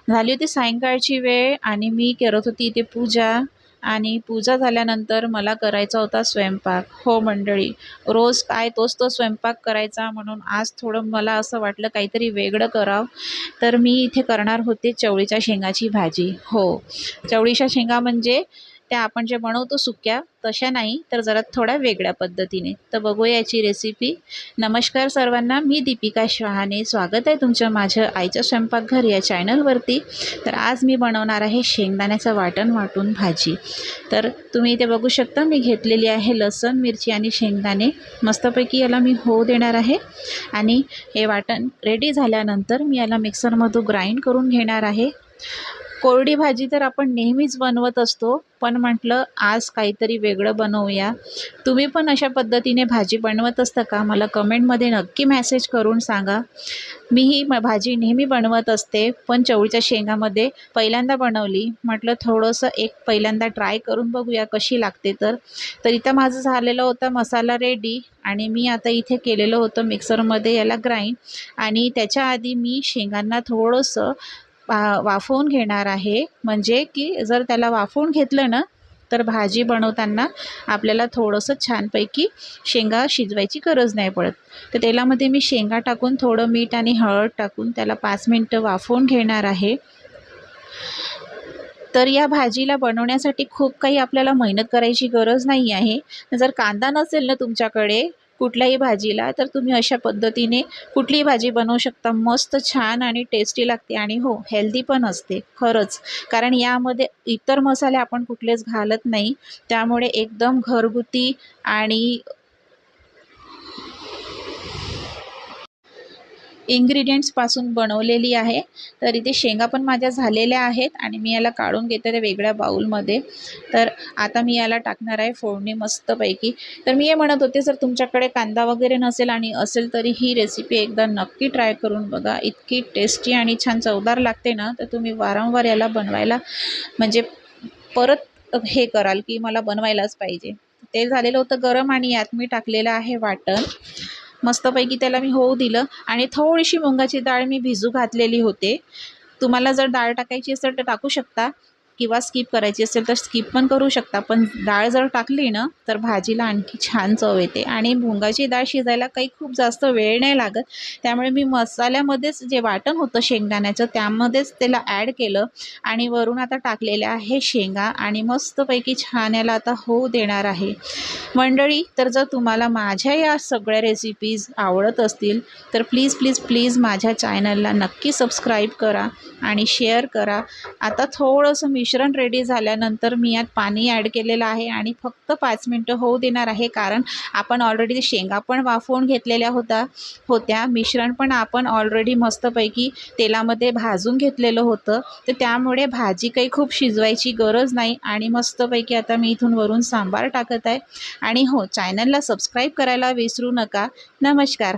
झाली होती सायंकाळची वेळ आणि मी करत होती इथे पूजा आणि पूजा झाल्यानंतर मला करायचा होता स्वयंपाक. हो मंडळी, रोज काय तोच तो स्वयंपाक करायचा म्हणून आज थोडं मला असं वाटलं काहीतरी वेगळं करावं. तर मी इथे करणार होते चवळीच्या शेंगाची भाजी. हो, चवळीच्या शेंगा म्हणजे त्या आपण जे बनवतो सुक्या तशा नाही, तर जरा थोड्या वेगळ्या पद्धतीने. तर बघूया याची रेसिपी. नमस्कार सर्वांना, मी दीपिका शहाणे. स्वागत आहे तुमचं माझ्या आईच्या स्वयंपाकघर या चॅनलवरती. तर आज मी बनवणार आहे शेंगदाण्याचं वाटण वाटून भाजी. तर तुम्ही इथे बघू शकता मी घेतलेली आहे लसूण, मिरची आणि शेंगदाणे. मस्तपैकी याला मी होऊ देणार आहे आणि हे वाटण रेडी झाल्यानंतर मी याला मिक्सरमधून ग्राइंड करून घेणार आहे. कोरडी भाजी तर आपण नेहमीच बनवत असतो, पण म्हटलं आज काहीतरी वेगळं बनवूया. तुम्ही पण अशा पद्धतीने भाजी बनवत असता का? मला कमेंटमध्ये नक्की मेसेज करून सांगा. मी ही भाजी नेहमी बनवत असते, पण चवळीच्या शेंगामध्ये पहिल्यांदा बनवली. म्हटलं थोडंसं एक पहिल्यांदा ट्राय करून बघूया कशी लागते. तर इथं माझं झालेलं होतं मसाला रेडी आणि मी आता इथे केलेलं होतं मिक्सरमध्ये याला ग्राइंड. आणि त्याच्या आधी मी शेंगांना थोडंसं वाफवून घेणार आहे. म्हणजे की जर त्याला वाफवून घेतलं ना तर भाजी बनवताना आपल्याला थोडंसं छानपैकी शेंगा शिजवायची गरज नाही पडत. तर तेलामध्ये मी शेंगा टाकून थोडं मीठ आणि हळद टाकून त्याला 5 मिनिटं वाफवून घेणार आहे. तर या भाजीला बनवण्यासाठी खूप काही आपल्याला मेहनत करायची गरज नाही आहे. जर कांदा नसेल ना तुमच्याकडे कुठल्याही भाजीला, तर तुम्ही अशा पद्धतीने कुठलीही भाजी बनवू शकता. मस्त छान आणि टेस्टी लागते आणि हो हेल्दी पण असते खरंच. कारण यामध्ये इतर मसाले आपण कुठलेच घालत नाही, त्यामुळे एकदम घरगुती आणि इन्ग्रेडियंट्सपासून बनवलेली आहे. तर इथे शेंगा पण माझ्या झालेल्या आहेत आणि मी याला काढून घेते त्या वेगळ्या बाउलमध्ये. तर आता मी याला टाकणार आहे फोडणी मस्तपैकी. तर मी हे म्हणत होते जर तुमच्याकडे कांदा वगैरे नसेल आणि असेल तरी ही रेसिपी एकदा नक्की ट्राय करून बघा. इतकी टेस्टी आणि छान चवदार लागते ना, तर तुम्ही वारंवार याला बनवायला म्हणजे परत हे कराल की मला बनवायलाच पाहिजे. तेल झालेलं होतं गरम आणि यात मी टाकलेलं आहे वाटण. मस्तपैकी त्याला मी होऊ दिलं आणि थोडीशी मुगाची डाळ मी भिजू घातलेली होते. तुम्हाला जर डाळ टाकायची असेल तर टाकू शकता किंवा स्किप करायची असेल तर स्किप पण करू शकता. पण डाळ जर टाकली ना तर भाजीला आणखी छान चव येते आणि मुगाची डाळ शिजायला काही खूप जास्त वेळ नाही लागत. त्यामुळे मी मसाल्यामध्येच जे वाटण होतं शेंगदाण्याचं त्यामध्येच त्याला ॲड केलं आणि वरून आता टाकलेले आहे शेंगा आणि मस्तपैकी छान याला आता होऊ देणार आहे. मंडळी, तर जर तुम्हाला माझ्या या सगळ्या रेसिपीज आवडत असतील तर प्लीज प्लीज प्लीज माझ्या चॅनलला नक्की सबस्क्राईब करा आणि शेअर करा. आता थोडंसं मिश्रण रेडी झाल्यानंतर मी यात पाणी ॲड केलेलं आहे आणि फक्त 5 मिनिटं होऊ देणार आहे. कारण आपण ऑलरेडी शेंगा पण वाफवून घेतलेल्या होत्या. मिश्रण पण आपण ऑलरेडी मस्तपैकी तेलामध्ये भाजून घेतलेलं होतं. तर त्यामुळे भाजी काही खूप शिजवायची गरज नाही आणि मस्तपैकी आता मी इथून वरून सांबार टाकत आहे. आणि हो, चॅनलला सबस्क्राईब करायला विसरू नका. नमस्कार.